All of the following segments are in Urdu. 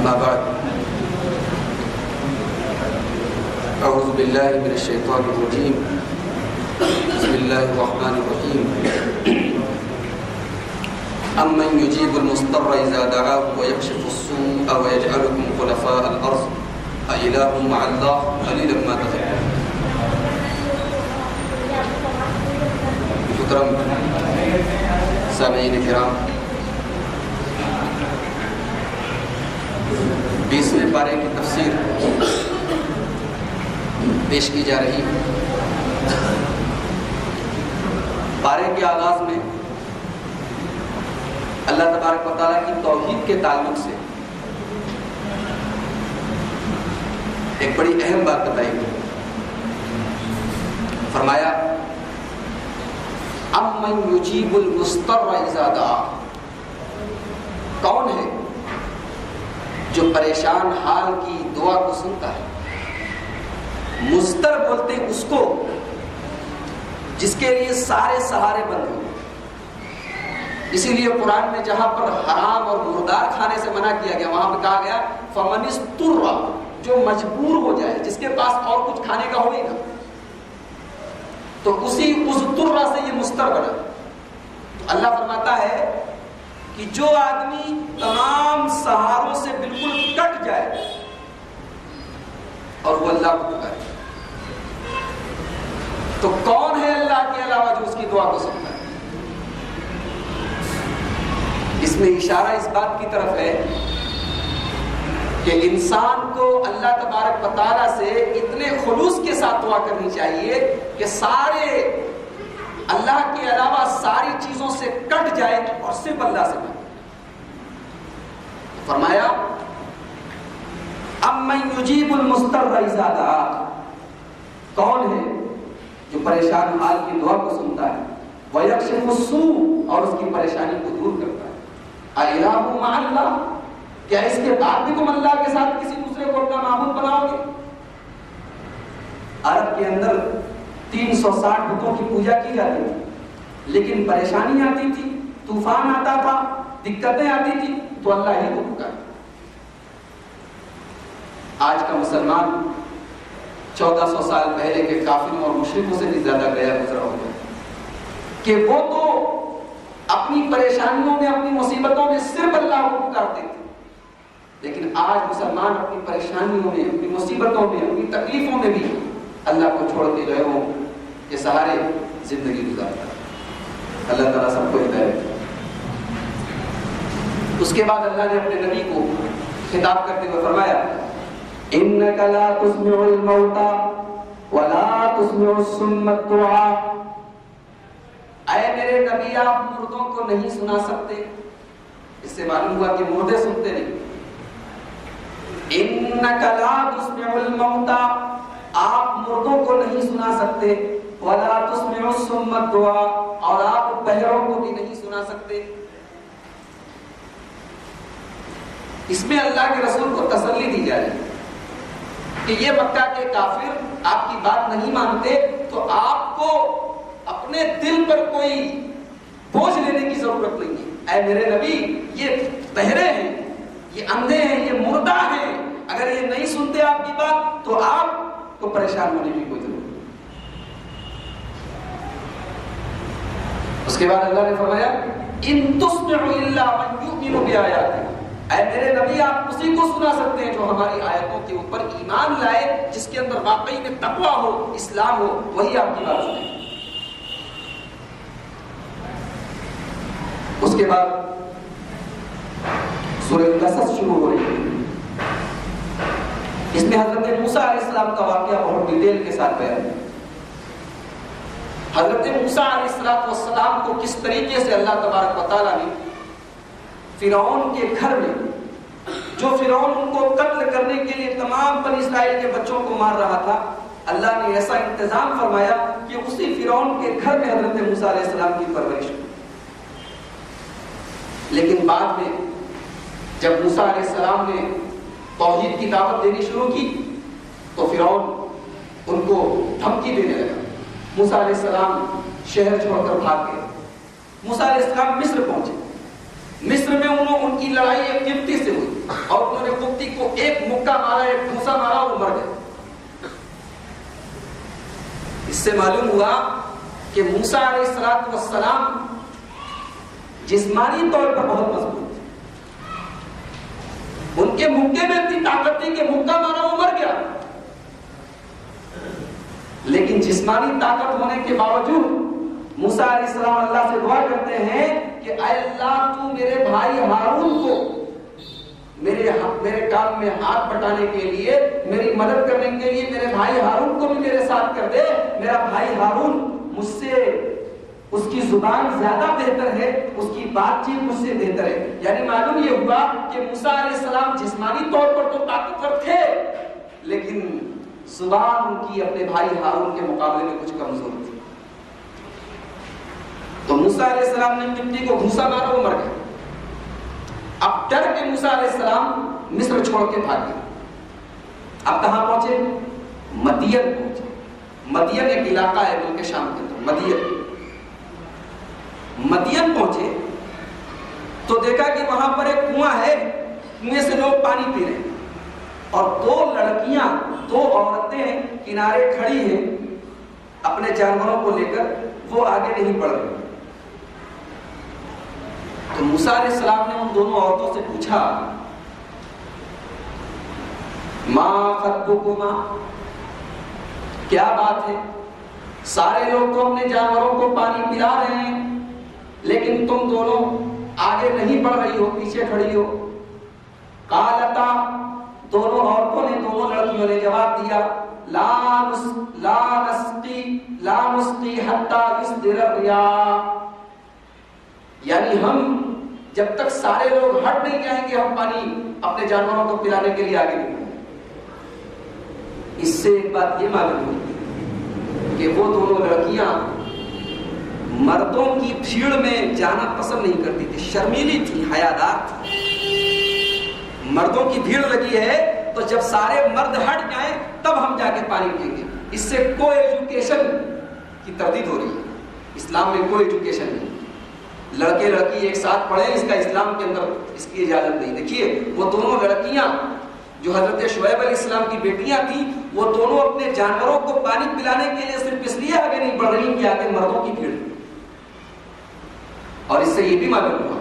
أما بعد أعوذ بالله من الشيطان الرجيم بسم الله الرحمن الرحيم أمن يجيب المضطر إذا دعاه ويكشف السوء ويجعلكم خلفاء الأرض أإله مع الله قليلا ما تذكرون. محترم سامعین کرام، 20ویں پارے کی تفسیر پیش کی جا رہی ہے۔ پارے کے آغاز میں اللہ تبارک و تعالیٰ کی توحید کے تعلق سے ایک بڑی اہم بات بتائی گئی۔ فرمایا امن یجیب المضطر اذا دعا، کون ہے جو پریشان حال کی دعا کو سنتا ہے؟ مضطر بولتے ہیں اس کو جس کے لیے سارے سہارے بند ہو۔ اسی لیے قرآن میں جہاں پر حرام اور مردار کھانے سے منع کیا گیا، وہاں پہ کہا گیا فمن اضطر، جو مجبور ہو جائے، جس کے پاس اور کچھ کھانے کا ہو ہی نہ، تو اسی اضطر سے یہ مضطر بنا۔ اللہ فرماتا ہے کہ جو آدمی تمام سہاروں سے بالکل کٹ جائے اور وہ اللہ کو پکارے، تو کون ہے اللہ کے علاوہ جو اس کی دعا کو سنتا ہے؟ اس میں اشارہ اس بات کی طرف ہے کہ انسان کو اللہ تبارک و تعالیٰ سے اتنے خلوص کے ساتھ دعا کرنی چاہیے کہ سارے اللہ کے علاوہ ساری چیزوں سے کٹ جائے اور صرف اللہ سے مانگے۔ فرمایا امن یجیب المضطر اذا دعا، کون ہے جو پریشان حال کی دعا کو سنتا ہے، ویکشف السوء، اور اس کی پریشانی کو دور کرتا ہے۔ اِلٰہ مع اللہ، کیا اس کے بعد بھی تم اللہ کے ساتھ کسی دوسرے کو اپنا معبود بناؤ گے؟ عرب کے اندر 360 بتوں کی پوجا کی جاتی تھی، لیکن پریشانی آتی تھی، طوفان آتا تھا، دقتیں آتی تھی، تو اللہ ہی کو پکارا۔ آج کا مسلمان 1400 سال پہلے کے کافروں اور مشرکوں سے بھی زیادہ گیا گزرا ہو گیا کہ وہ تو اپنی پریشانیوں میں، اپنی مصیبتوں میں صرف اللہ کو پکارتے تھے، لیکن آج مسلمان اپنی پریشانیوں میں، اپنی مصیبتوں میں، اپنی تکلیفوں میں بھی اللہ کو چھوڑ کے گئے ہوں کہ سہارے زندگی گزارتا ہے۔ اللہ تعالیٰ سب کو ہدایت دے۔ اس کے بعد اللہ نے اپنے نبی کو خطاب کرتے ہوئے فرمایا اِنَّكَ لَا تُسْمِعُ الْمَوْتَى وَلَا تُسْمِعُ الصُّمَّ الدُّعَاءَ، اے میرے نبی آپ مردوں کو نہیں سنا سکتے۔ اس سے معلوم ہوا کہ مردے سنتے نہیں۔ اِنَّكَ لَا تُسْمِعُ الْمَوْتَى، آپ مردوں کو نہیں سنا سکتے، وَلَا تُسْمِعُ الصُّمَّ الدُّعَاءَ، اور آپ بہروں کو بھی نہیں سنا سکتے۔ اس میں اللہ کے رسول کو تسلی دی جا رہی ہے کہ یہ مکہ کے کافر آپ کی بات نہیں مانتے، تو آپ کو اپنے دل پر کوئی بوجھ لینے کی ضرورت نہیں ہے۔ اے میرے نبی، یہ بہرے ہیں، یہ اندھے ہیں، یہ مردہ ہیں، اگر یہ نہیں سنتے آپ کی بات تو آپ کو پریشان ہونے کی کوئی ضرورت نہیں۔ اس کے بعد اللہ نے فرمایا ان تسمع الا من یؤمن بآیاتنا، اے میرے نبی آپ اسی کو سنا سکتے ہیں جو ہماری آیتوں کے اوپر ایمان لائے، جس کے اندر واقعی میں تقویٰ ہو، اسلام ہو، وہی آپ کی بات سنیں۔ اس کے بعد سورہ قصص شروع ہو رہی ہے۔ اس میں حضرت موسیٰ علیہ السلام کا واقعہ بہت ڈیٹیل کے ساتھ بیان ہے۔ حضرت موسیٰ علیہ السلام کو کس طریقے سے اللہ تبارک و تعالیٰ نے فرعون کے گھر میں، جو فرعون ان کو قتل کرنے کے لیے تمام بنی اسرائیل کے بچوں کو مار رہا تھا، اللہ نے ایسا انتظام فرمایا کہ اسی فرعون کے گھر میں حضرت موسیٰ علیہ السلام کی پرورش ہوئی۔ لیکن بعد میں جب موسیٰ علیہ السلام نے توحید کی دعوت دینی شروع کی تو فرعون ان کو دھمکی دینے لگا۔ موسیٰ علیہ السلام شہر چھوڑ کر بھاگ گئے۔ موسیٰ علیہ السلام مصر پہنچے۔ مصر میں ان کی لڑائی ایک قبطی سے ہوئی اور انہوں نے قبطی اس سے معلوم ہوا کہ موسیٰ علیہ السلام جسمانی طور پر بہت مضبوط تھے. ان کے مکے میں اتنی طاقت تھی کہ مکہ مارا وہ مر گیا، لیکن جسمانی طاقت ہونے کے باوجود موسیٰ علیہ السلام اللہ سے دعا کرتے ہیں کہ اے اللہ تو میرے بھائی ہارون کو میرے کام میں ہاتھ بٹانے کے لیے، میری مدد کرنے کے لیے میرے بھائی ہارون کو بھی میرے ساتھ کر دے. میرا بھائی ہارون مجھ سے، اس کی زبان زیادہ بہتر ہے، اس کی بات چیت مجھ سے بہتر ہے. یعنی معلوم یہ ہوا کہ موسیٰ علیہ السلام جسمانی طور پر تو طاقتور تھے، لیکن زبان ان کی اپنے بھائی ہارون کے مقابلے میں کچھ کمزور تھی. تو موسیٰ علیہ السلام نے مٹی کو گھوسا مارا، وہ مر گیا. اب ڈر کے موسیٰ علیہ السلام مصر چھوڑ کے بھاگ گئے. اب کہاں پہنچے؟ مدین پہنچے. مدین ایک علاقہ ہے ملک شام کے اندر. مدین پہنچے تو دیکھا کہ وہاں پر ایک کنواں ہے، کنویں سے لوگ پانی پی رہے ہیں، اور دو لڑکیاں، دو عورتیں کنارے کھڑی ہیں اپنے جانوروں کو لے کر، وہ آگے نہیں بڑھ رہی. تو موسیٰ علیہ السلام نے ان دونوں عورتوں سے پوچھا ما خطبکما، کیا بات ہے؟ سارے لوگ تو اپنے جانوروں کو پانی پلا رہے ہیں، لیکن تم دونوں آگے نہیں بڑھ رہی ہو، پیچھے کھڑی ہو. قالتا، دونوں عورتوں نے، دونوں لڑکیوں نے جواب دیا لا نسقی حتی یصدر الرعاء، یعنی ہم جب تک سارے لوگ ہٹ نہیں جائیں گے ہم پانی اپنے جانوروں کو پلانے کے لیے آگے نہیں بڑھیں گے. اس سے ایک بات یہ معلوم ہوئی کہ وہ دونوں لڑکیاں مردوں کی بھیڑ میں جانا پسند نہیں کرتی تھی، شرمیلی تھی، حیادار تھی. مردوں کی بھیڑ لگی ہے تو جب سارے مرد ہٹ جائیں تب ہم جا کے پانی پئیں گے. اس سے کو ایجوکیشن کی تردید ہو رہی ہے. اسلام میں کوئی ایجوکیشن نہیں، لڑکے لڑکی ایک ساتھ پڑھیں، اس کا اسلام کے اندر اس کی اجازت نہیں. دیکھیے وہ دونوں لڑکیاں جو حضرت شعیب علیہ السلام کی بیٹیاں تھیں، وہ دونوں اپنے جانوروں کو پانی پلانے کے لیے صرف اس لیے آگے نہیں بڑھ رہی کہ آگے مردوں کی بھیڑ. اور اس سے یہ بھی معلوم ہوا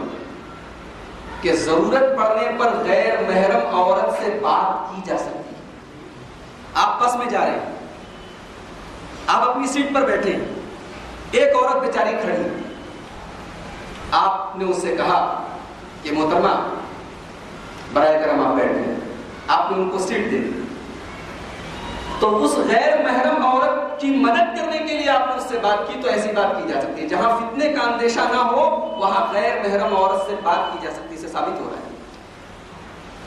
کہ ضرورت پڑنے پر غیر محرم عورت سے بات کی جا سکتی ہے. آپ بس میں جا رہے ہیں، آپ اپنی سیٹ پر بیٹھے ہیں، ایک عورت بیچاری کھڑی، آپ نے اس سے کہا کہ محترمہ برائے کرم آپ بیٹھ جائیں. آپ نے ان کو سیٹ دے دی تو اس غیر محرم عورت کی مدد کرنے کے لیے آپ نے اس سے بات کی، تو ایسی بات کی جا سکتی ہے. جہاں فتنے کا اندیشہ نہ ہو وہاں غیر محرم عورت سے بات کی جا سکتی ہے. سے ثابت ہو رہا ہے.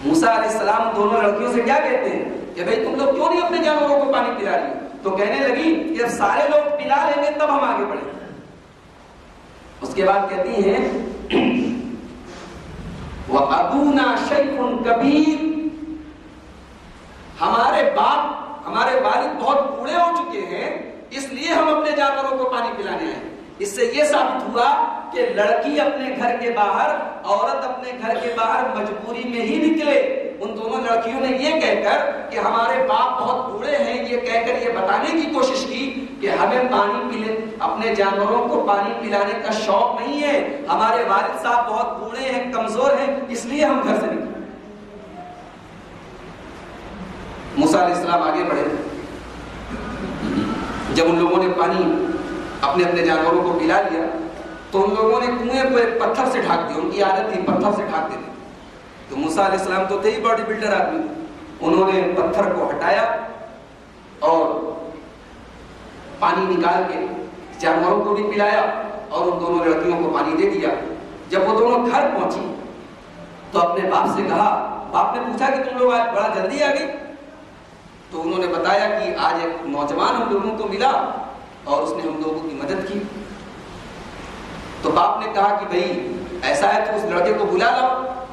موسیٰ علیہ السلام دونوں لڑکیوں سے کیا کہتے ہیں کہ بھئی تم لوگ کیوں نہیں اپنے جانوروں کو پانی پلا رہی؟ تو کہنے لگی کہ جب سارے لوگ پلا لیں گے تب ہم آگے بڑھیں گے. اس کے بعد کہتی ہیں وَأَبُونَا شَيْخٌ كَبِيرٌ، ہمارے باپ، ہمارے والد بہت بوڑھے ہو چکے ہیں، اس لیے ہم اپنے جانوروں کو پانی پلانے آئے. اس سے یہ ثابت ہوا کہ لڑکی اپنے گھر کے باہر، عورت اپنے گھر کے باہر مجبوری میں ہی نکلے. ان دونوں لڑکیوں نے یہ کہہ کر کہ ہمارے باپ بہت بوڑھے ہیں، یہ کہہ کر یہ بتانے کی کوشش کی کہ ہمیں پانی پلے، اپنے جانوروں کو پانی پلانے کا شوق نہیں ہے، ہمارے والد صاحب بہت بوڑھے ہیں، کمزور ہیں، اس لیے ہم گھر سے نکلے. موسیٰ علیہ السلام آگے بڑھے. جب ان لوگوں نے پانی اپنے اپنے جانوروں کو پلا لیا تو ان لوگوں نے کنویں کو ایک پتھر سے ڈھانک دیا. ان کی عادت تھی پتھر سے ڈھانک دیتے. تو موسیٰ علیہ السلام تو تھے ہی باڈی بلڈر آدمی، انہوں نے پتھر کو ہٹایا اور پانی نکال کے جانوروں کو بھی پلایا اور ان دونوں لڑکیوں کو پانی دے دیا. جب وہ دونوں گھر پہنچی تو اپنے باپ سے کہا. باپ نے پوچھا کہ تم لوگ آج بڑا جلدی آ گئی؟ تو انہوں نے بتایا کہ آج ایک نوجوان ہم لوگوں کو ملا اور اس نے ہم لوگوں کی مدد کی. تو باپ نے کہا کہ بھئی ایسا ہے تو اس لڑکے کو بلا لاؤ،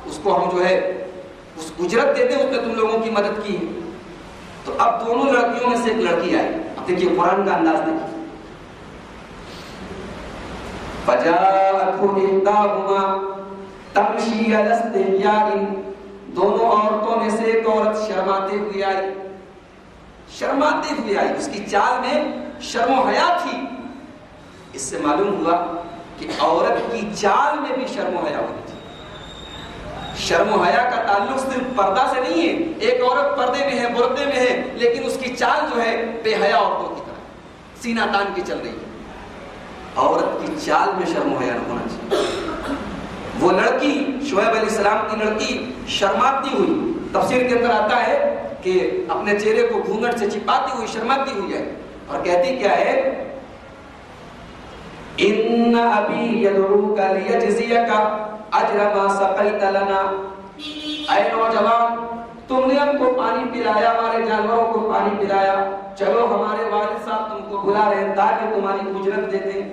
اس کو ہم جو ہے اس اجرت دے دیں، اس نے تم لوگوں کی مدد کی. تو اب دونوں لڑکیوں میں سے ایک لڑکی آئی. اب دیکھیے قرآن کا انداز دیکھیے. فَجَاءَتْهُ إِحْدَاهُمَا تَمْشِي عَلَى اسْتِحْيَاءٍ، دونوں عورتوں میں سے ایک عورت شرماتے ہوئے آئی. شرماتے ہوئے آئی، اس کی چال میں شرم و حیا تھی۔ اس سے معلوم ہوا کہ عورت کی چال میں بھی شرم و حیا ہوتی تھی۔ شرم و حیا کا تعلق صرف پردہ سے نہیں ہے، ایک عورت پردے میں ہے، بردے میں ہے، لیکن اس کی چال جو ہے بے حیا عورتوں کی طرح سینہ تان کے چل رہی ہے۔ عورت کی چال میں شرم و حیا نہ ہونا چاہیے۔ وہ لڑکی، شعیب علیہ السلام کی لڑکی شرماتی ہوئی، تفسیر کے اندر آتا ہے کہ اپنے چہرے کو گھونگھٹ سے چھپاتی ہوئی شرماتی ہوئی ہے، اور کہتی کیا ہے؟ ان ابی یدعوک لیجزیک اجر ما سقیت لنا۔ اے نوجوان، تم نے ہم کو پانی پلایا، ہمارے جانوروں کو پانی پلایا، چلو ہمارے والد صاحب تم کو بلا رہے ہیں تاکہ تمہاری اجرت دے دیں۔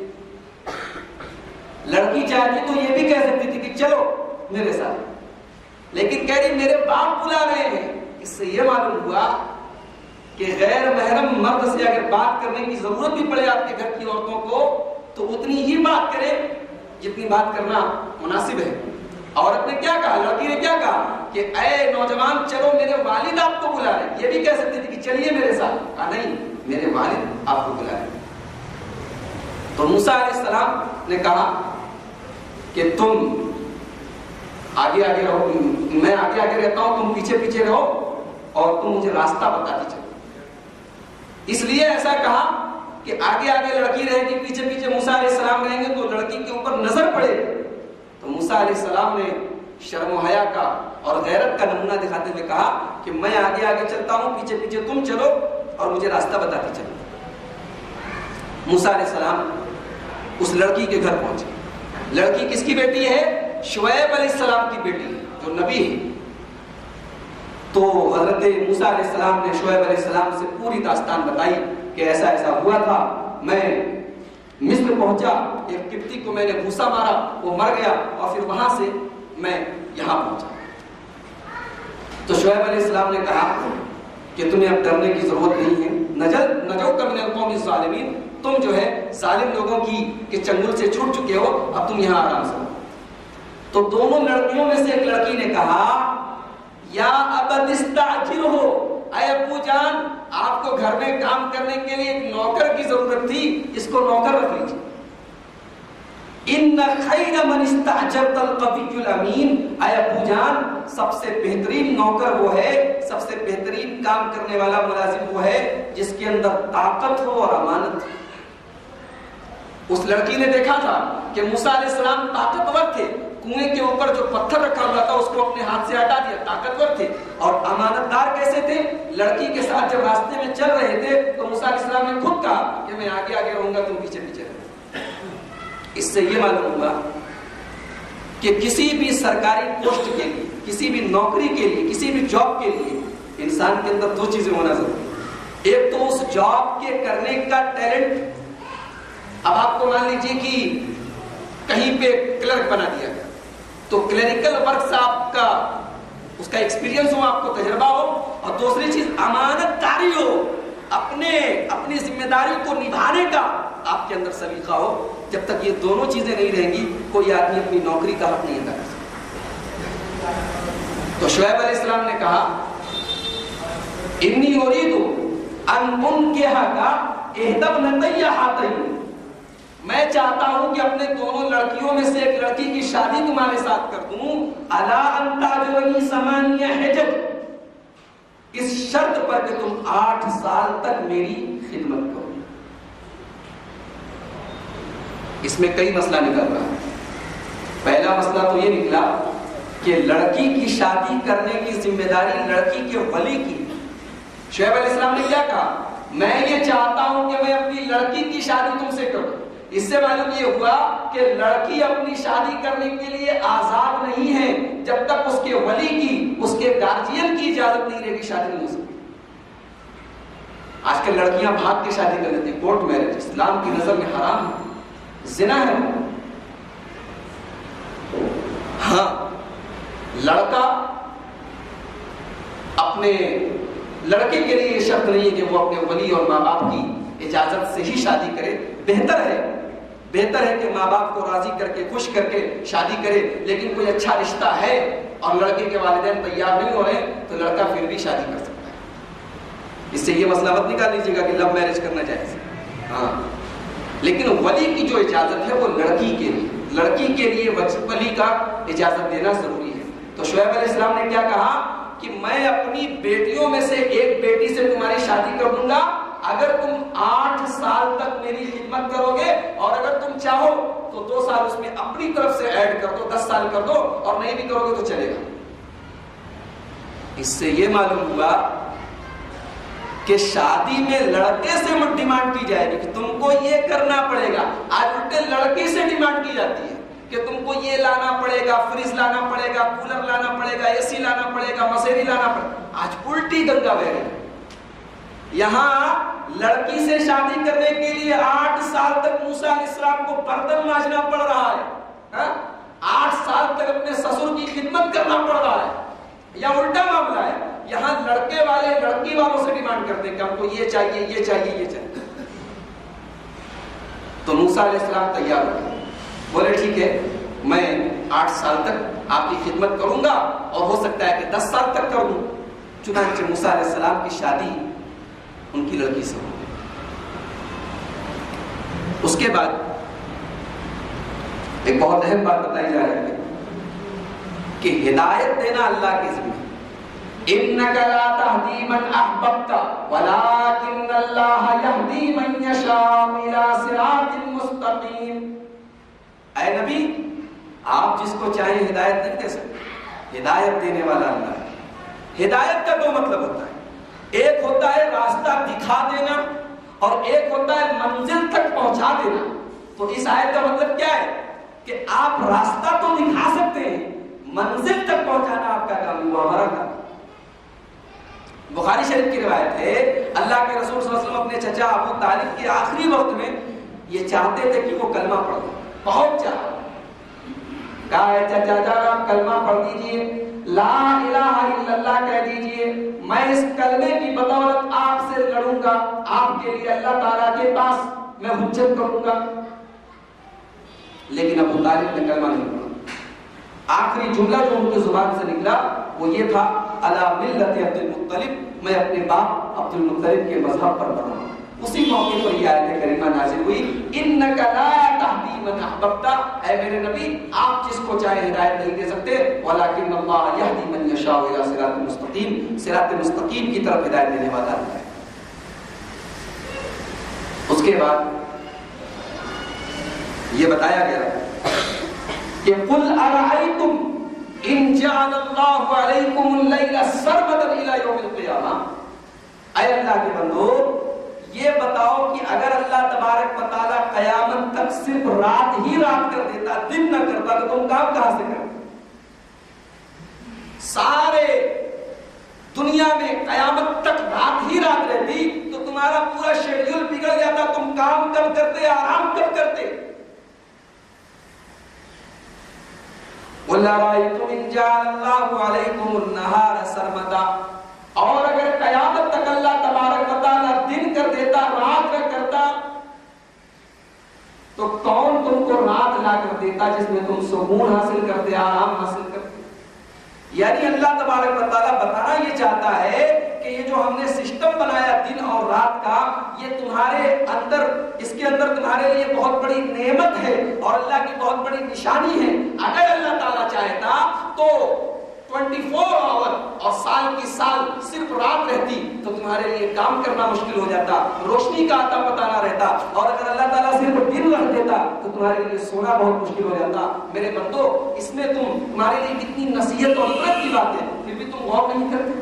لڑکی چاہتی تو یہ بھی کہہ سکتی تھی کہ چلو میرے ساتھ، لیکن کہہ رہی میرے باپ بلا رہے ہیں۔ اس سے یہ معلوم ہوا کہ غیر محرم مرد سے اگر بات کرنے کی ضرورت بھی پڑے آپ کے گھر کی عورتوں کو تو اتنی ہی بات کرے جتنی بات کرنا مناسب ہے۔ عورت نے کیا کہا، لڑکی نے کیا کہا کہ اے نوجوان چلو میرے والد آپ کو بلا رہے ہیں۔ یہ بھی کہہ سکتی تھی کہ چلیے میرے ساتھ، کہا نہیں میرے والد آپ کو بلا رہے ہیں۔ تو موسیٰ علیہ السلام نے کہا کہ تم آگے آگے رہو، میں آگے آگے رہتا ہوں، تم پیچھے پیچھے رہو اور تم مجھے راستہ بتاتی چلو۔ اس لیے ایسا کہا کہ آگے آگے لڑکی رہے گی، پیچھے پیچھے موسیٰ علیہ السلام رہیں گے تو لڑکی کے اوپر نظر پڑے گی۔ تو موسیٰ علیہ السلام نے شرم و حیا کا اور غیرت کا نمونہ دکھاتے ہوئے کہا کہ میں آگے آگے چلتا ہوں، پیچھے پیچھے تم چلو اور مجھے راستہ بتاتی چلو۔ موسیٰ علیہ السلام اس لڑکی کے گھر پہنچے۔ لڑکی کس کی بیٹی ہے؟ شعیب علیہ السلام کی بیٹی جو نبی ہے۔ تو حضرت موسیٰ علیہ السلام نے شعیب علیہ السلام سے پوری داستان بتائی کہ ایسا ایسا ہوا تھا، میں مصر پہنچا، ایک قبطی کو میں نے گھوسا مارا، وہ مر گیا، اور پھر وہاں سے میں یہاں پہنچا۔ تو شعیب علیہ السلام نے کہا کہ تمہیں اب ڈرنے کی ضرورت نہیں ہے، نجوت من القوم الظالمین، تم جو ہے ظالم لوگوں کی چنگل سے چھوٹ چکے ہو، اب تم یہاں آرام سے۔ تو دونوں لڑکیوں میں سے ایک لڑکی نے کہا یا ابت استعجلہ، اے ابو جان آپ کو گھر میں کام کرنے کے لیے ایک نوکر کی ضرورت تھی، اس کو نوکر رکھ لیجیے۔ ان خیر من استاجرت القوی الامین، اے ابو جان سب سے بہترین نوکر وہ ہے، سب سے بہترین کام کرنے والا ملازم وہ ہے جس کے اندر طاقت ہو اور امانت۔ اس لڑکی نے دیکھا تھا کہ موسیٰ علیہ السلام طاقتور تھے، کنویں کے اوپر جو پتھر رکھا ہوا تھا اس کو اپنے ہاتھ سے ہٹا دیا، طاقتور تھے، اور امانت دار کیسے تھے؟ لڑکی کے ساتھ جب راستے میں چل رہے تھے تو موسیٰ علیہ السلام نے خود کہا کہ میں آگے آگے رہوں گا، تم پیچھے پیچھے رہو۔ اس سے یہ معلوم ہوا کہ کسی بھی سرکاری پوسٹ کے لیے، کسی بھی نوکری کے لیے، کسی بھی جاب کے لیے انسان کے اندر دو چیزیں ہونا ضروری ہے۔ ایک تو اس جاب کے کرنے کا ٹیلنٹ۔ اب آپ کو مان لیجیے کہ کہیں پہ کلرک بنا دیا گیا تو کلریکل ورک سے آپ کا اس کا ایکسپیرینس ہو، آپ کو تجربہ ہو، اور دوسری چیز امانت داری ہو، اپنی ذمہ داری کو نبھانے کا آپ کے اندر سلیقہ ہو۔ جب تک یہ دونوں چیزیں نہیں رہیں گی کوئی آدمی اپنی نوکری کا حق نہیں ادا کر سکتا۔ تو شعیب علیہ السلام نے کہا انی اریدو ان انکحک احدی ابنتی ہاتین، میں چاہتا ہوں کہ اپنے دونوں لڑکیوں میں سے ایک لڑکی کی شادی تمہارے ساتھ کر دوں، الا ان تاجرنی ثمانیہ حجج، اس شرط پر کہ تم 8 سال تک میری خدمت کرو۔ اس میں کئی مسئلہ نکل رہا ہے۔ پہلا مسئلہ تو یہ نکلا کہ لڑکی کی شادی کرنے کی ذمہ داری لڑکی کے ولی کی۔ شعیب علیہ السلام نے کیا کہا؟ میں یہ چاہتا ہوں کہ میں اپنی لڑکی کی شادی تم سے کروں۔ اس سے معلوم یہ ہوا کہ لڑکی اپنی شادی کرنے کے لیے آزاد نہیں ہے جب تک اس کے ولی کی، اس کے گارجین کی اجازت نہیں رہے گی، شادی نہیں ہو سکتی۔ آج کل لڑکیاں بھاگ کے شادی کر لیتی ہیں، کورٹ میرج، اسلام کی نظر میں حرام ہے، زنا ہے۔ ہاں، لڑکا اپنے لڑکے کے لیے یہ شرط نہیں ہے کہ وہ اپنے ولی اور ماں باپ کی اجازت سے ہی شادی کرے۔ بہتر ہے کہ ماں باپ کو راضی کر کے، خوش کر کے شادی کرے، لیکن کوئی اچھا رشتہ ہے اور لڑکے کے والدین تیار نہیں ہو رہے تو لڑکا پھر بھی شادی کر سکتا ہے۔ اس سے یہ مسئلہ مت نکال لیجیے گا کہ لو میرج کرنا جائز ہے۔ ہاں، لیکن ولی کی جو اجازت ہے وہ لڑکی کے لیے ولی کا اجازت دینا ضروری ہے۔ تو شعیب علیہ السلام نے کیا کہا کہ میں اپنی بیٹیوں میں سے ایک بیٹی سے تمہاری شادی کر دوں گا اگر تم 8 سال تک میری خدمت کرو گے، اور اگر تم چاہو تو 2 سال اس میں اپنی طرف سے ایڈ کر دو، 10 سال کر دو، اور نہیں بھی کرو گے تو چلے گا۔ اس سے یہ معلوم ہوا کہ شادی میں لڑکے سے مت ڈیمانڈ کی جائے گی کہ تم کو یہ کرنا پڑے گا۔ آج الٹے لڑکی سے ڈیمانڈ کی جاتی ہے کہ تم کو یہ لانا پڑے گا، فریج لانا پڑے گا، کولر لانا پڑے گا، اے سی لانا پڑے گا، مسیری لانا پڑے گا۔ آج الٹی گنگا بہ رہی ہے۔ یہاں لڑکی سے شادی کرنے کے لیے 8 سال تک موسیٰ علیہ السلام کو برتن مانجنا پڑ رہا ہے، 8 سال تک اپنے سسر کی خدمت کرنا پڑ رہا ہے۔ یا الٹا معاملہ ہے، یہاں لڑکے والے لڑکی والوں سے ڈیمانڈ کرتے ہیں کہ ہم کو یہ چاہیے، یہ چاہیے، یہ چاہیے۔ تو موسیٰ علیہ السلام تیار ہو گئے، بولے ٹھیک ہے میں 8 سال تک آپ کی خدمت کروں گا، اور ہو سکتا ہے کہ 10 سال تک کر دوں۔ چنانچہ موسیٰ علیہ السلام کی شادی ان کی لڑکی سے ہو گئی۔ اس کے بعد ایک بہت اہم بات بتائی جا رہی ہے کہ ہدایت دینا اللہ کی ذمہ ہے۔ انک لا تہدی من احببت ولکن اللہ یہدی من یشاء الی صراط مستقیم۔ اے نبی، آپ جس کو چاہیں ہدایت نہیں دے سکتے، ہدایت دینے والا اللہ ہے۔ ہدایت کا 2 مطلب ہوتا ہے، ایک ہوتا ہے راستہ دکھا دینا، اور ایک ہوتا ہے منزل تک پہنچا دینا۔ تو اس آیت کا مطلب کیا ہے کہ آپ راستہ تو دکھا سکتے ہیں، منزل تک پہنچانا آپ کا کام ہوا، ہمارا کام۔ بخاری شریف کی روایت ہے، اللہ کے رسول صلی اللہ علیہ وسلم اپنے چچا ابو طالب کے آخری وقت میں یہ چاہتے تھے کہ وہ کلمہ پڑھ دیں، بہت چاہا، کہا ہے چچا جان آپ کلمہ پڑھ دیجئے، لا الہ الا اللہ کہہ دیجئے، میں اس کلمے کی بدولت آپ سے لڑوں گا، آپ کے لیے اللہ تعالیٰ کے پاس میں حجت کروں گا۔ لیکن ابو طالب نے کلمہ نہیں پڑھا۔ آخری جملہ جو ان کی زبان سے نکلا وہ یہ تھا، علی ملت عبد المطلب، میں اپنے باپ عبد المطلب کے مذہب پر بڑھا ہوں۔ اسی موقع پر یہ آیت کریمہ نازل ہوئی، انک لا تہدی من احببت، اے میرے نبی آپ جس کو چاہے ہدایت نہیں دے سکتے، ولکن اللہ یہدی من یشاء الی صراط مستقیم، صراط مستقیم کی طرف ہدایت دینے والا ہے۔ اس کے بعد یہ بتایا گیا کہ قل ارأیتم ان جعل اللہ علیکم اللیل سرمدا الی یوم القیامہ، اے اللہ کے بندو یہ بتاؤ کہ اگر اللہ تبارک و تعالیٰ قیامت تک صرف رات ہی رات کر دیتا، دن نہ کرتا، تو تم کام کہاں سے کرتے؟ سارے دنیا میں قیامت تک رات ہی رات رہتی تو تمہارا پورا شیڈیول بگڑ جاتا، تم کام کب کرتے، آرام کب کرتے؟ قُلْ أَرَأَيْتُمْ إِنْ جَعَلَ اللَّهُ عَلَيْكُمُ النَّهَارَ سَرْمَدًا، اور اگر قیامت تک اللہ تبارک و تعالیٰ دن کر دیتا، رات کا کرتا، تو کون تم کو رات لا کر دیتا جس میں تم سکون حاصل کرتے، آرام حاصل کرتے؟ یعنی اللہ تبارک و تعالیٰ بتانا یہ چاہتا ہے کہ یہ جو ہم نے سسٹم بنایا دن اور رات کا، یہ تمہارے اندر، اس کے اندر تمہارے لیے بہت بڑی نعمت ہے اور اللہ کی بہت بڑی نشانی ہے۔ اگر اللہ تعالیٰ چاہتا تو 24 آور اور سال کی سال صرف رات رہتی تو تمہارے لیے کام کرنا مشکل ہو جاتا، روشنی کا آتا پتہ نہ رہتا، اور اگر اللہ تعالیٰ صرف دن رکھ دیتا تو تمہارے لیے سونا بہت مشکل ہو جاتا۔ میرے بندو، اس میں تمہارے لیے کتنی نصیحت اور عبرت کی بات ہے، پھر بھی تم غور نہیں کرتے۔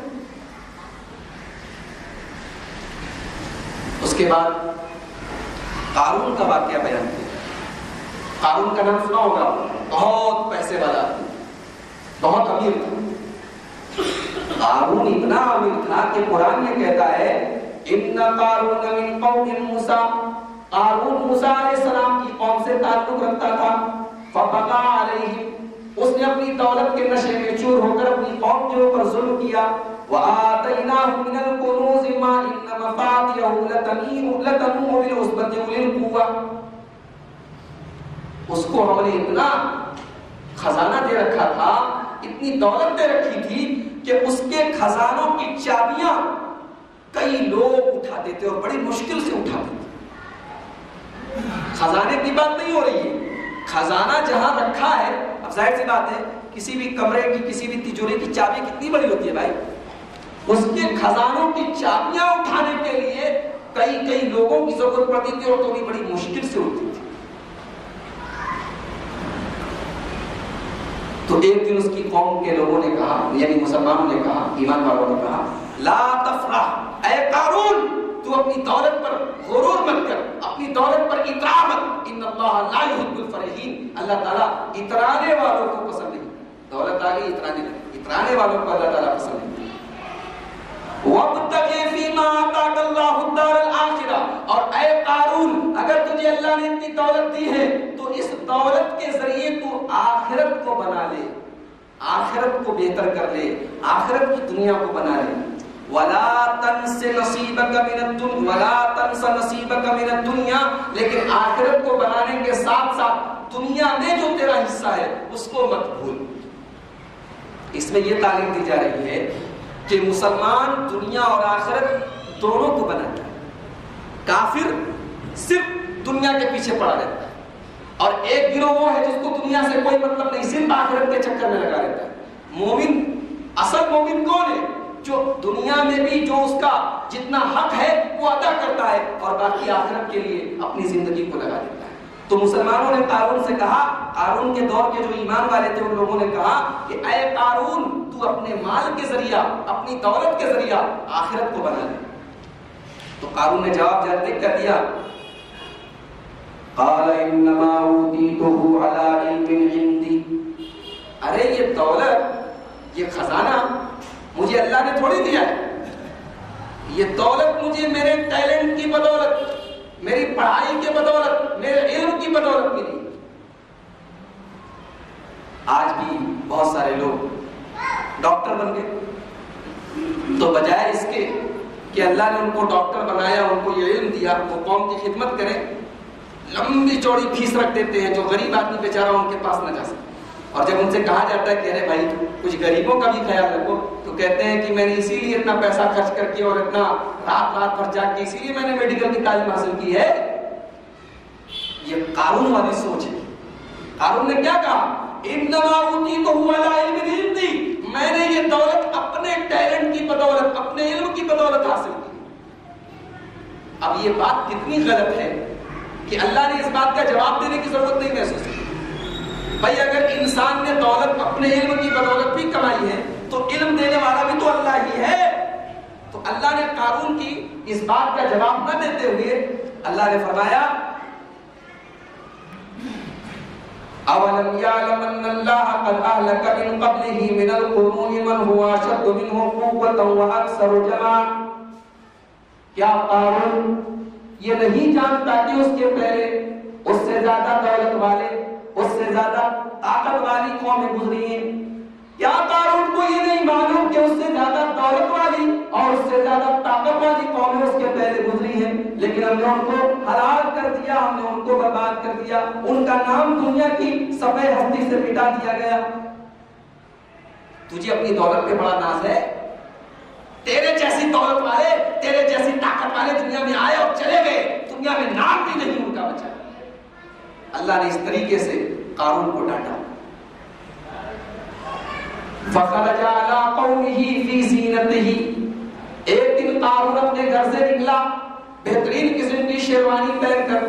اس کے بعد قارون کا واقعہ بیان کیا۔ قارون کا نام سنا ہوگا، بہت پیسے والا تھا، بہت امیر تھا۔ قارون اتنا امیر تھا کہ قرآن میں کہتا ہے ان قارون من قوم موسیٰ، قارون موسیٰ علیہ السلام کی قوم سے تعلق رکھتا تھا۔ فبغى علیہم، اس نے اپنی دولت کے نشے میں چور ہو کر اپنی قوم کے اوپر ظلم کیا۔ وآتیناہ من الکنوز ما ان مفاتحہ لتنوء بالعصبۃ اولي القوہ، اس کو ہم نے اتنا خزانہ دے رکھا تھا، اتنی دولت دے رکھی تھی کہ اس کے خزانوں کی چابیاں کئی لوگ اٹھاتے تھے اور بڑی مشکل سے اٹھاتے تھے۔ خزانے کی بات نہیں ہو رہی ہے. خزانہ جہاں رکھا ہے، اب ظاہر سی بات ہے کسی بھی کمرے کی کسی بھی تجوری کی چابی کتنی بڑی ہوتی ہے بھائی، اس کے خزانوں کی چابیاں اٹھانے کے لیے کئی لوگوں کی ضرورت پڑتی تھی اور تو بھی بڑی مشکل سے ہوتی تھی. تو ایک دن اس کی قوم کے لوگوں نے کہا، یعنی مسلمانوں نے کہا، ایمان والوں نے کہا، لا تفرح، اے قارون تو اپنی دولت پر غرور مت کر، اپنی دولت پر اطراء مت، ان اللہ لا يحب الفرحین، اللہ تعالیٰ اترانے والوں کو پسند نہیں. دولت آ گئی اترانے والوں کو اللہ تعالیٰ پسند نہیں. وَابْتَغِ فِيمَا آتَاكَ اللَّهُ الدَّارَ الْآخِرَةَ، اور اے قارون اگر تجھے اللہ نے اتنی دولت دی ہے تو اس دولت کے ذریعے تو آخرت کو بنا لے، آخرت کو بہتر کر لے، آخرت کی دنیا کو بنا لے. وَلَا تَنْسَ نَصِيبَكَ مِنَ الدُّنْيَا، لیکن آخرت کو بنانے کے ساتھ ساتھ دنیا میں جو تیرا حصہ ہے اس کو مت بھول. اس میں یہ تعلیم دی جا رہی ہے کہ مسلمان دنیا اور آخرت دونوں کو بناتا ہے. کافر صرف دنیا کے پیچھے پڑا رہتا ہے، اور ایک گروہ وہ ہے جس کو دنیا سے کوئی مطلب نہیں، صرف آخرت کے چکر میں لگا رہتا ہے. مومن، اصل مومن کون ہے؟ جو دنیا میں بھی جو اس کا جتنا حق ہے وہ ادا کرتا ہے اور باقی آخرت کے لیے اپنی زندگی کو لگا دیتا ہے. تو مسلمانوں نے قارون سے کہا، قارون کے دور کے جو ایمان والے تھے ان لوگوں نے کہا کہ اے قارون تو اپنے مال کے ذریعہ، اپنی دولت کے ذریعہ آخرت کو بنا لے. تو قارون نے جواب جانتے کیا دیا؟ قال انما اوتیتہ علی علم عندی، ارے یہ دولت، یہ خزانہ مجھے اللہ نے تھوڑی دیا ہے، یہ دولت مجھے میرے ٹیلنٹ کی بدولت، میری پڑھائی کے بدولت، میرے علم کی بدولت ملی. آج بھی بہت سارے لوگ ڈاکٹر بن گئے تو بجائے اس کے کہ اللہ نے ان کو ڈاکٹر بنایا، ان کو یہ علم دیا وہ قوم کی خدمت کریں، لمبی چوڑی فیس رکھ دیتے ہیں جو غریب آدمی بیچارہ ان کے پاس نہ جا سکے. اور جب ان سے کہا جاتا ہے کہ ارے بھائی کچھ غریبوں کا بھی خیال رکھو، تو کہتے ہیں کہ میں نے اسی لیے اتنا پیسہ خرچ کر کے اور اتنا رات بھر جاگ کے اسی لیے میں نے میڈیکل کی تعلیم حاصل کی ہے. یہ قارون والی سوچ ہے. قارون نے کیا کہا؟ انما اوتیتہ علی علم عندی، میں نے یہ دولت اپنے ٹیلنٹ کی بدولت، اپنے علم کی بدولت حاصل کی. اب یہ بات کتنی غلط ہے کہ اللہ نے اس بات کا جواب دینے کی ضرورت نہیں محسوس کی. بھائی اگر انسان نے دولت اپنے علم کی بدولت بھی کمائی ہے تو علم دینے والا بھی تو اللہ ہی ہے. تو اللہ نے قارون کی اس بات کا جواب نہ دیتے ہوئے اللہ نے فرمایا اولم یعلم ان اللہ قد اہلک من قبلہ من القرون من هو اشد منہ قوۃ واکثر جمعا، کیا قارون یہ نہیں جانتا کہ اس کے پہلے اس سے زیادہ دولت والے، اس سے زیادہ طاقت والی قومیں گزری ہیں؟ کیا قارون کو یہ نہیں معلوم کہ اس سے زیادہ دولت والی اور اس سے زیادہ طاقت والی قومیں اس کے پہلے گزری ہیں، لیکن ہم نے ان کو ہلاک کر دیا، ہم نے ان کو برباد کر دیا، ان کا نام دنیا کی صفحہ ہستی سے مٹا دیا گیا. تجھے اپنی دولت پہ بڑا ناز ہے؟ تیرے جیسی دولت والے، تیرے جیسی طاقت والے دنیا میں آئے اور چلے گئے، دنیا میں نام بھی نہیں ان کا بچا. اللہ نے اس طریقے سے قارون کو ڈانٹا. فخرج علی قومہ فی زینتہ، ایک دن قارون اپنے گھر سے نکلا بہترین قسم کی شیروانی پہن کر،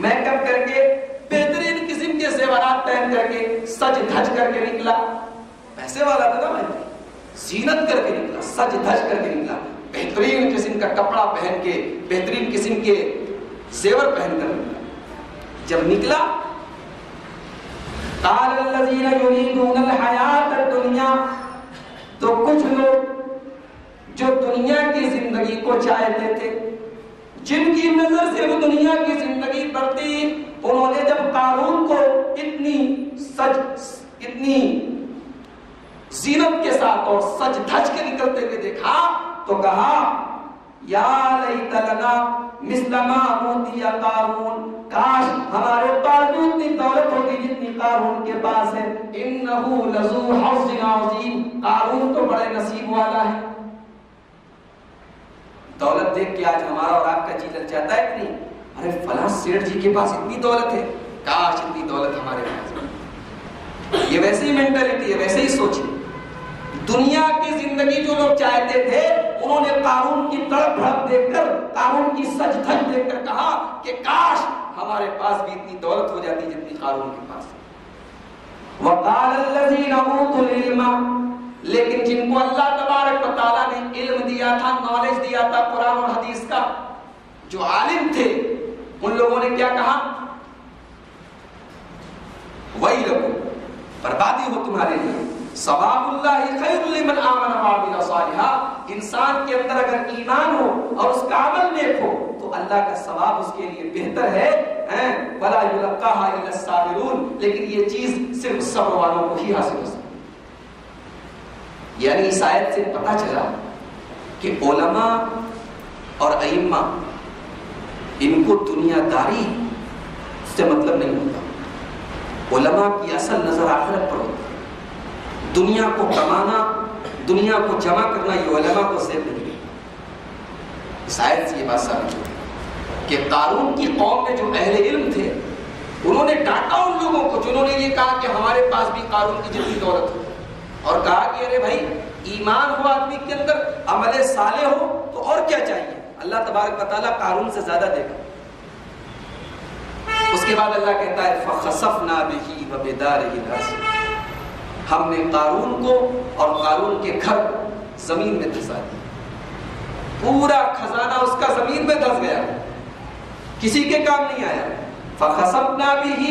میک اپ کر کے، بہترین قسم کے زیورات پہن کر کے، سج دھج کر کے نکلا. پیسے والا تھا نا بھائی، زینت کر کے نکلا، سج دھج کر کے نکلا، بہترین قسم کا کپڑا پہن کے، بہترین قسم کے زیور پہن کر نکلا. جب نکلا قال الذين يريدون الحیات الدنیا، تو کچھ لوگ جو دنیا کی زندگی کو چاہتے تھے، جن کی نظر سے وہ دنیا کی زندگی پر تھی، انہوں نے جب قارون کو اتنی زینت کے ساتھ اور سج دھج کے نکلتے ہوئے دیکھا تو کہا یا لیت لنا مثل ما اوتی قارون، کاش ہمارے پاس بھی اتنی دولت ہوگی جتنی قارون کے پاس ہے. انہ لذو حظ عظیم، قارون تو بڑے نصیب والا ہے. دولت دیکھ کے آج ہمارا اور آپ کا جی لگ جاتا ہے کہ نہیں؟ ارے فلاں سیٹھ جی کے پاس اتنی دولت ہے، کاش اتنی دولت ہمارے پاس ہے۔ یہ ویسے ہی مینٹلٹی ہے، ویسے ہی سوچ ہے۔ دنیا کی زندگی جو لوگ چاہتے تھے انہوں نے قارون کی تڑپ بھڑپ دیکھ کر، قارون کی سج دھج دیکھ کر کہا کہ کاش ہمارے پاس بھی اتنی دولت ہو جاتی جتنی قارون کے پاس ہے۔ وَقَالَ الَّذِينَ أُوتُوا الْعِلْمَ، لیکن جن کو اللہ تبارک و تعالیٰ نے علم دیا تھا، نالج دیا تھا قرآن اور حدیث کا، جو عالم تھے، ان لوگوں نے کیا کہا؟ وَيْلَكُمْ، بربادی ہو تمہارے لیے، ثواب اللہ خیر لمن آمن وعمل صالحا، انسان کے اندر اگر ایمان ہو اور اس کا عمل نیک ہو تو اللہ کا ثواب اس کے لیے بہتر ہے۔ وَلَا يُلَقَّاهَا إِلَّا الصَّابِرُونَ، لیکن یہ چیز صرف صبر والوں کو ہی حاصل ہو سکتی۔ یعنی اس آیت سے پتہ چلا کہ علماء اور ائمہ ان کو دنیا داری سے مطلب نہیں ہوتا، علماء کی اصل نظر آخرت پر ہوتا ہے۔ دنیا کو کمانا، دنیا کو جمع کرنا یہ علماء کو زیب نہیں ہے۔ اس آیت سے یہ بات ثابت ہوئی کہ قارون کی قوم میں جو اہل علم تھے انہوں نے ڈانٹا ان لوگوں کو جنہوں نے یہ کہا کہ ہمارے پاس بھی قارون کی جتنی دولت ہو، اور کہا کہ ارے بھائی ایمان ہو آدمی کے اندر، عمل صالح ہو تو اور کیا چاہیے، اللہ تبارک و تعالیٰ قارون سے زیادہ دے گا۔ اس کے بعد اللہ کہتا ہے فَخَسَفْنَا بِهِ وَبِدَارِهِ الْأَرْضِ، ہم نے قارون کو اور قارون کے گھر زمین میں دھسا دیا، پورا خزانہ اس کا زمین میں دھس گیا، کسی کے کام نہیں آیا۔ فَخَسَفْنَا بِهِ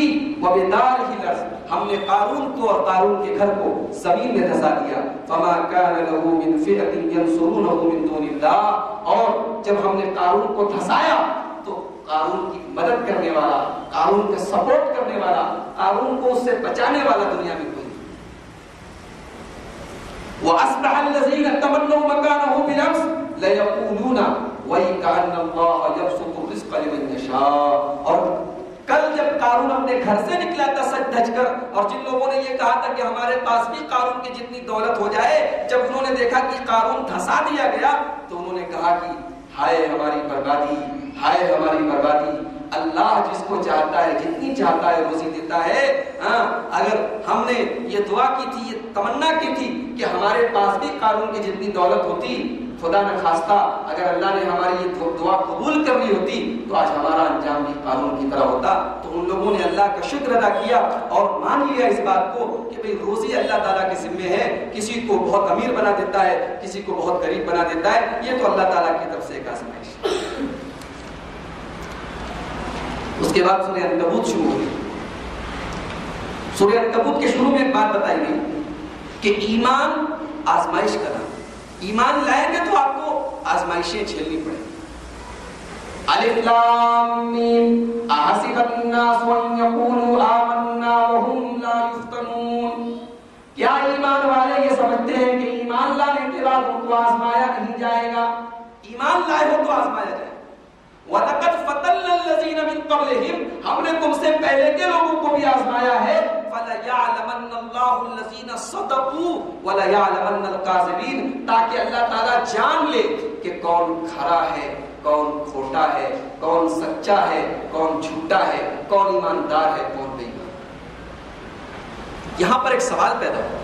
وَبِدَارِهِ الْأَرْضِ، ہم نے قارون کو اور قارون کے گھر کو زمین میں دھسا دیا۔ فَمَا كَانَ لَهُ مِنْ فِئَةٍ يَنْصُرُونَهُ مِنْ دُونِ اللَّهِ، اور جب ہم نے قارون کو دھسایا تو قارون کی مدد کرنے والا، قارون کا سپورٹ کرنے والا، قارون کو اس سے بچانے والا دنیا میں کوئی نہیں۔ وَأَصْبَحَ الَّذِينَ تَمَنَّوْا مَكَانَهُ بِالْأَمْسِ لَيَقُولُونَ وَيْكَأَنَّ اللَّهَ يَبْسُطُ الرِّزْقَ لِمَن يَشَاءُ، اور کل جب قارون اپنے گھر سے نکلا تھا سج دھج کر، اور جن لوگوں نے یہ کہا تھا کہ ہمارے پاس بھی قارون کی جتنی دولت ہو جائے، جب انہوں نے دیکھا کہ قارون دھسا دیا گیا تو انہوں نے کہا کہ ہائے ہماری بربادی، ہائے ہماری بربادی۔ اللہ جس کو چاہتا ہے جتنی چاہتا ہے روزی دیتا ہے۔ اگر ہم نے یہ دعا کی تھی، یہ تمنا کی تھی کہ ہمارے پاس بھی قارون کی جتنی دولت ہوتی، خدا نہ خواستہ اگر اللہ نے ہماری یہ دعا قبول کر لی ہوتی تو آج ہمارا انجام بھی قارون کی طرح ہوتا۔ تو ان لوگوں نے اللہ کا شکر ادا کیا اور مان لیا اس بات کو کہ بھئی روزی اللہ تعالیٰ کے ذمے ہے، کسی کو بہت امیر بنا دیتا ہے، کسی کو بہت غریب بنا دیتا ہے، یہ تو اللہ تعالیٰ کی طرف سے ایک آزمائش ہے۔ اس کے بعد سورہ عنکبوت شروع ہوئی۔ سورہ عنکبوت کے شروع میں ایک بات بتائی گئی کہ ایمان آزمائش کا نام، ایمان لائیں گے تو آپ کو آزمائشیں جھیلنی پڑیں گی۔ الف لام میم احسب الناس ان یقولوا آمنا وهم لا یفتنون، کیا ایمان والے یہ سمجھتے ہیں کہ ایمان لانے کے بعد ان کو آزمایا نہیں جائے گا؟ ایمان لائے ہو تو آزمایا جائے۔ وَلَقَدْ فَتَنَّا الَّذِينَ مِن قَبْلِهِمْ، ہم نے تم سے پہلے کے لوگوں کو بھی آزمایا ہے۔ فَلَيَعْلَمَنَّ اللَّهُ الَّذِينَ صَدَقُوا وَلَيَعْلَمَنَّ الْكَاذِبِينَ، تاکہ اللہ تعالیٰ جان لے کہ کون کھرا ہے، کون کھوٹا ہے، کون سچا ہے، کون جھوٹا ہے، کون ایماندار ہے، کون بے ایمان۔ یہاں پر ایک سوال پیدا ہوا،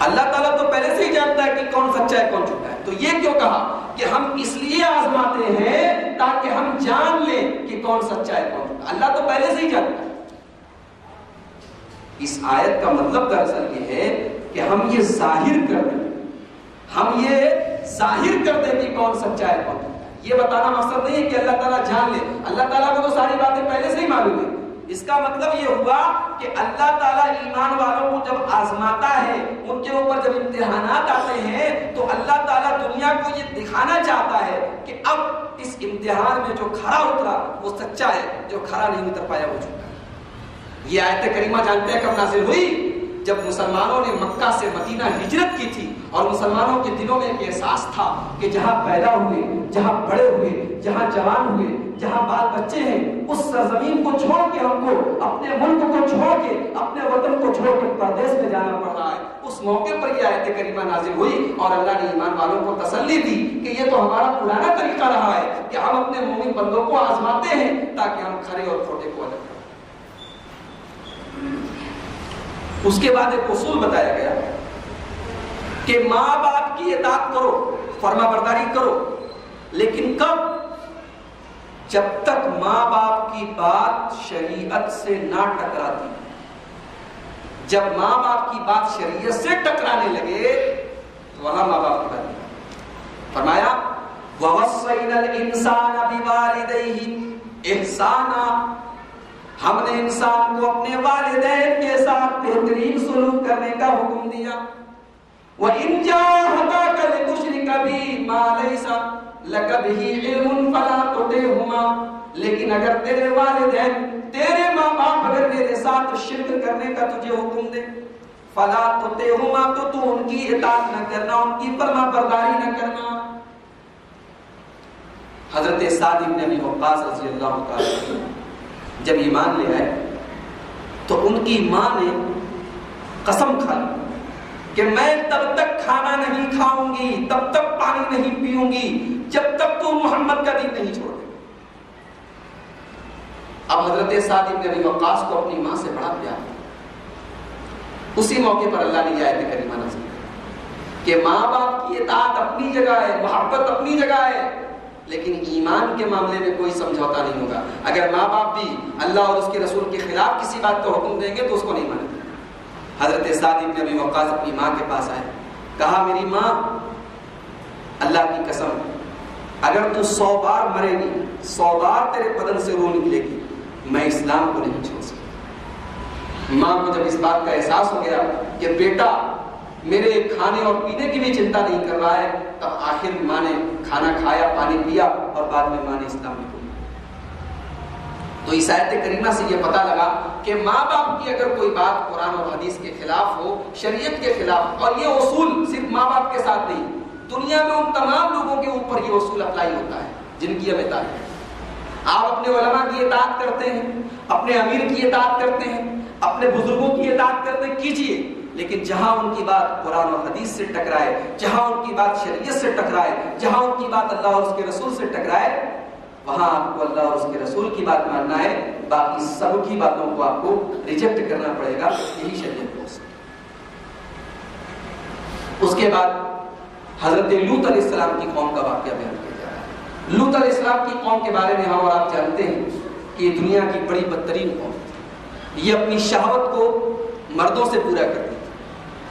اللہ تعالیٰ تو پہلے سے ہی جانتا ہے کہ کون سچا ہے کون جھوٹا ہے، تو یہ کیوں کہا کہ ہم اس لیے آزماتے ہیں تاکہ ہم جان لیں کہ کون سچا ہے کون جھوٹا؟ اللہ تو پہلے سے ہی جانتا ہے۔ اس آیت کا مطلب دراصل یہ ہے کہ ہم یہ ظاہر کر دیں، ہم یہ ظاہر کر دیں کہ کون سچا ہے کون جھوٹا ہے۔ یہ بتانا مقصد نہیں ہے کہ اللہ تعالیٰ جان لے، اللہ تعالیٰ کو تو ساری باتیں پہلے سے ہی معلوم ہے۔ اس کا مطلب یہ ہوا کہ اللہ تعالیٰ ایمان والوں کو جب آزماتا ہے، ان کے اوپر جب امتحانات آتے ہیں تو اللہ تعالیٰ دنیا کو یہ دکھانا چاہتا ہے کہ اب اس امتحان میں جو کھرا اترا وہ سچا ہے، جو کھرا نہیں اتر پایا وہ جھوٹا ہے۔ یہ آیت کریمہ جانتے ہیں کب نازل ہوئی؟ جب مسلمانوں نے مکہ سے مدینہ ہجرت کی تھی اور مسلمانوں کے دلوں میں ایک احساس تھا کہ جہاں پیدا ہوئے، جہاں بڑے ہوئے، جہاں جوان ہوئے، جہاں بال بچے ہیں، اس سرزمین کو چھوڑ کے ہم کو، اپنے ملک کو چھوڑ کے، اپنے وطن کو چھوڑ کے پردیس میں جانا پڑ رہا ہے۔ اس موقع پر یہ آیت کریمہ نازل ہوئی اور اللہ نے ایمان والوں کو تسلی دی کہ یہ تو ہمارا پرانا طریقہ رہا ہے کہ ہم اپنے مومن بندوں کو آزماتے ہیں تاکہ ہم کھرے اور کھوٹے کو الگ کریں۔ اس کے بعد ایک اصول بتایا گیا کہ ماں باپ کی اطاعت کرو، فرما برداری کرو، لیکن کب؟ جب تک ماں باپ کی بات شریعت سے نہ ٹکراتی۔ جب ماں باپ کی بات شریعت سے ٹکرانے لگے تو وہاں ماں باپ کی بات نہیں۔ فرمایا وَوَصَّيْنَا الْإِنسَانَ بِوَالِدَيْهِ إِحْسَانًا، ہم نے انسان کو اپنے والدین کے ساتھ بہترین سلوک کرنے کا حکم دیا۔ وَإِن جَاهَدَاكَ لِتُشْرِكَ بِي مَا لَيْسَ لَكَ بِهِ عِلْمٌ فَلَا تُطِعْهُمَا، لیکن اگر تیرے والدین، تیرے ماں باپ اگر میرے ساتھ شرک کرنے کا تجھے حکم دے، فَلَا تُطِعْهُمَا، تو ان کی اطاعت نہ کرنا، ان کی فرما برداری نہ کرنا۔ حضرت سعد بن ابی وقاص رضی اللہ تعالی عنہ جب ایمان لے آئے تو ان کی ماں نے قسم کھا لی کہ میں تب تک کھانا نہیں کھاؤں گی، تب تک پانی نہیں پیوں گی جب تک تو محمد کا دین نہیں چھوڑ دے۔ اب حضرت سعد بن ابی وقاص کو اپنی ماں سے بڑا پیار۔ اسی موقع پر اللہ نے یہ آیت کریمہ نازل کی کہ ماں باپ کی اطاعت اپنی جگہ ہے، محبت اپنی جگہ ہے، لیکن ایمان کے معاملے میں کوئی سمجھوتا نہیں ہوگا۔ اگر ماں باپ بھی اللہ اور اس کے رسول کے خلاف کسی بات کا حکم دیں گے تو اس کو نہیں مانیں گے۔ حضرت سعد بن ابی وقاص اپنی ماں کے پاس آئے، کہا میری ماں، اللہ کی قسم اگر تو 100 بار مرے گی، 100 بار تیرے بدن سے روح نکلے گی، میں اسلام کو نہیں چھوڑ سکتا۔ ماں کو جب اس بات کا احساس ہو گیا کہ بیٹا میرے کھانے اور پینے کی بھی چنتا نہیں کر رہا ہے، تب آخر ماں نے کھانا کھایا، پانی پیا اور بعد میں ماں نے اسلام قبول کیا۔ تو اس آیت کریمہ سے یہ پتہ لگا کہ ماں باپ کی اگر کوئی بات قرآن اور حدیث کے خلاف ہو، شریعت کے خلاف، اور یہ اصول صرف ماں باپ کے ساتھ نہیں، دنیا میں ان تمام لوگوں کے اوپر یہ اصول اپلائی ہوتا ہے جن کی ہم اطاعت کرتے ہیں۔ آپ اپنے علماء کی اطاعت کرتے ہیں، اپنے امیر کی اطاعت کرتے ہیں، اپنے بزرگوں کی اطاعت کرتے ہیں، کیجئے، لیکن جہاں ان کی بات قرآن اور حدیث سے ٹکرائے، جہاں ان کی بات شریعت سے ٹکرائے، جہاں ان کی بات اللہ اور اس کے رسول سے ٹکرائے، وہاں آپ کو اللہ اور اس کے رسول کی بات ماننا ہے، باقی سب کی باتوں کو آپ کو ریجیکٹ کرنا پڑے گا۔ یہی شریعت ہے۔ اس کے بعد حضرت لوط علیہ السلام کی قوم کا واقعہ بیان کیا جا رہا ہے۔ لوط علیہ السلام کی قوم کے بارے میں ہم اور آپ جانتے ہیں کہ یہ دنیا کی بڑی بدترین قوم تھی۔ یہ اپنی شہوت کو مردوں سے پورا کرتی تھی۔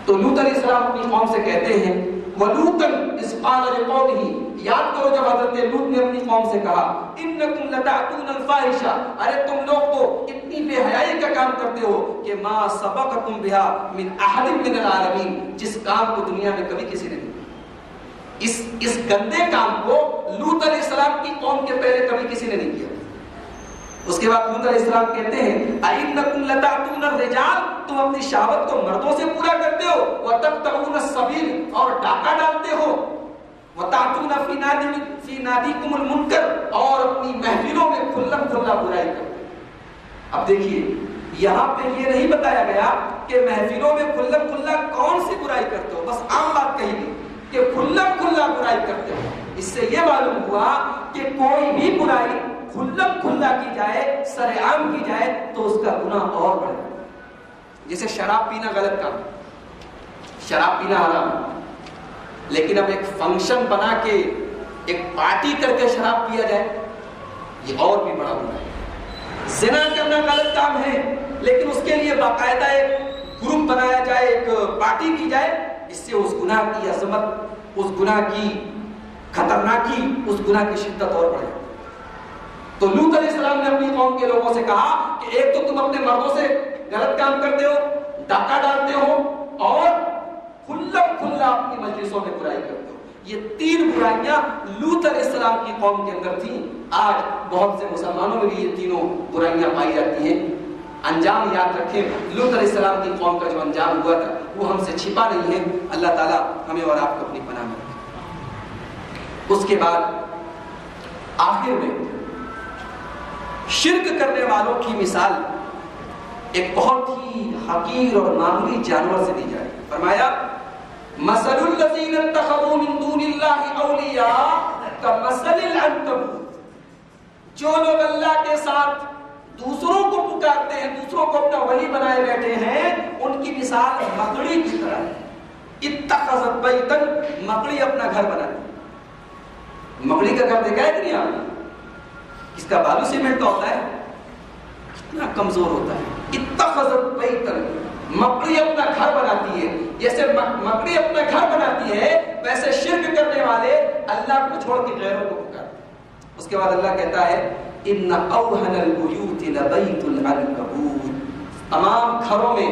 تو لوط علیہ السلام اپنی قوم سے کہتے ہیں وَلُوطًا إِذْ قَالَ لِقَوْمِهِ، یاد کرو جب حضرت لوط نے اپنی قوم سے کہا إِنَّكُمْ لَتَأْتُونَ الْفَاحِشَةَ، ارے تم لوگ تو اتنی بے حیائی کا کام کرتے ہو کہ مَا سَبَقَكُمْ بِهَا مِنْ أَحَدٍ مِنَ الْعَالَمِينَ، جس کام کو دنیا میں کبھی کسی نے نہیں کیا۔ اس گندے کام کو لوط علیہ السلام کی قوم کے پہلے کبھی کسی نے نہیں کیا۔ اس کے بعد لوط علیہ السلام کہتے ہیں أَإِنَّكُمْ لَتَأْتُونَ الرِّجَالَ، تم اپنی شہوت کو مردوں سے پورا کرتے ہو، وَتَقْطَعُونَ السَّبِيلَ، اور ڈاکہ ڈالتے ہو، وَتَأْتُونَ فِي نَادِيكُمُ الْمُنكَرَ، اور اپنی محفلوں میں کھلم کھلا برائی کرتے ہو۔ اب دیکھیے یہاں پہ یہ نہیں بتایا گیا کہ محفلوں میں کھلم کھلا کون سی برائی کرتے ہو، بس عام بات کہی گئی کہ کھلم کھلا برائی کرتے ہو۔ اس سے یہ معلوم ہوا کہ کوئی بھی برائی کھلم کھلا کی جائے، سر عام کی جائے تو اس کا گناہ اور بڑھے۔ جیسے شراب پینا غلط کام، شراب پینا حرام ہے، لیکن اب ایک فنکشن بنا کے ایک پارٹی کر کے شراب پیا جائے، یہ اور بھی بڑا گناہ ہے۔ زنا کرنا غلط کام ہے، لیکن اس کے لیے باقاعدہ ایک گروپ بنایا جائے، ایک پارٹی کی جائے، اس سے اس گناہ کی عظمت، اس گناہ کی خطرناکی، اس گناہ کی شدت اور بڑھے۔ تو لوط علیہ السلام نے اپنی قوم کے لوگوں سے کہا کہ ایک تو تم اپنے مردوں سے غلط کام کرتے ہو، ڈاکہ ڈالتے ہو، اور کھلم کھلا اپنی مجلسوں میں برائی کرتے ہو۔ یہ 3 برائیاں لوط علیہ السلام کی قوم کے اندر تھیں۔ آج بہت سے مسلمانوں میں بھی یہ تینوں برائیاں پائی جاتی ہیں۔ انجام یاد رکھیں، لوط علیہ السلام کی قوم کا جو انجام ہوا تھا وہ ہم سے چھپا نہیں ہے. اللہ تعالیٰ ہمیں اور آپ کو اپنی پناہ میں رکھے. اس کے بعد آخر میں شرک کرنے والوں کی مثال ایک بہت ہی حقیر اور معمولی جانور سے دی جائے. فرمایا مثل الذین اتخذوا من دون اللہ اولیاء کمثل العنکبوت. جو لوگ اللہ کے ساتھ دوسروں کو پکارتے ہیں, دوسروں کو اپنا ولی بنائے بیٹھے ہیں, ان کی مثال مکڑی کی طرح ہے. اتخذت بیتا, مکڑی اپنا گھر بناتی. مکڑی کا گھر دیکھا ہے کہ نہیں آپ نے؟ اس کا بالو سیمنٹ کا ہوتا ہے, کتنا کمزور ہوتا ہے. اتخذت بیتا, مکڑی اپنا گھر بناتی ہے. جیسے مکڑی اپنا گھر بناتی ہے ویسے شرک کرنے والے اللہ کو چھوڑ کے غیروں کو پکارتے. اس کے بعد اللہ کہتا ہے ان اوہن البیوت لبیت العنکبوت. تمام گھروں میں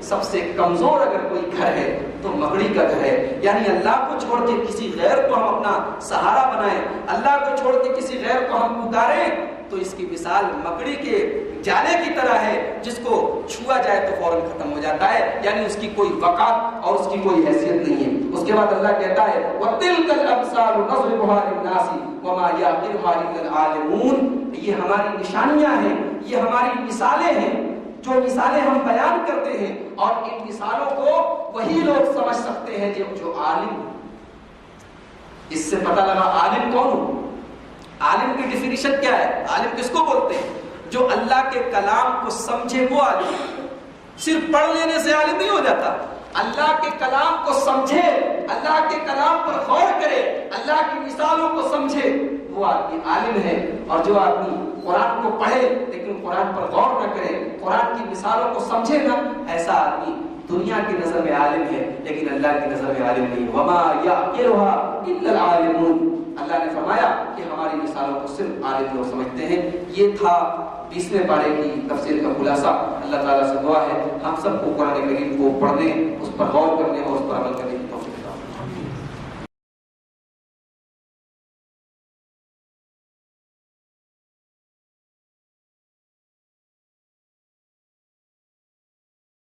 سب سے کمزور اگر کوئی گھر ہے تو مکڑی کا گھر ہے. یعنی اللہ کو چھوڑ کے کسی غیر کو ہم اپنا سہارا بنائیں, اللہ کو چھوڑ کے کسی غیر کو ہم پکاریں, تو اس کی مثال مکڑی کے جالے کی طرح ہے جس کو چھوا جائے تو فوراً ختم ہو جاتا ہے. یعنی اس کی کوئی وقار اور اس کی کوئی حیثیت نہیں ہے. اس کے بعد اللہ کہتا ہے وَتِلْكَ الْأَمْثَالُ نَضْرِبُهَا لِلنَّاسِ وَمَا يَعْقِلُهَا إِلَّا الْعَالِمُونَ. یہ ہماری نشانیاں ہیں, یہ ہماری مثالیں ہیں, جو مثالیں ہم بیان کرتے ہیں, اور ان مثالوں کو وہی لوگ سمجھ سکتے ہیں جو عالم. اس سے پتہ لگا عالم کون ہو. عالم کی ڈیفینیشن کیا ہے؟ عالم کس کو بولتے ہیں؟ جو اللہ کے کلام کو سمجھے وہ عالم. صرف پڑھ لینے سے عالم نہیں ہو جاتا. اللہ کے کلام کو سمجھے, اللہ کے کلام پر غور کرے, اللہ کی مثالوں کو سمجھے, وہ آدمی عالم ہے. اور جو آدمی قرآن کو پڑھے لیکن قرآن پر غور نہ کرے, قرآن کی مثالوں کو سمجھے نا, ایسا آدمی دنیا کی نظر میں عالم ہے لیکن اللہ کی نظر میں عالم نہیں. وما یعقلها الا العالمون. اللہ نے فرمایا کہ ہماری مثالوں کو صرف عالم لوگ سمجھتے ہیں. یہ تھا 20ویں پارے کی تفسیر کا خلاصہ. اللہ تعالیٰ سے دعا ہے ہم سب کو قرآن کریم کو پڑھنے, اس پر غور کرنے اور اس پر عمل کرنے کی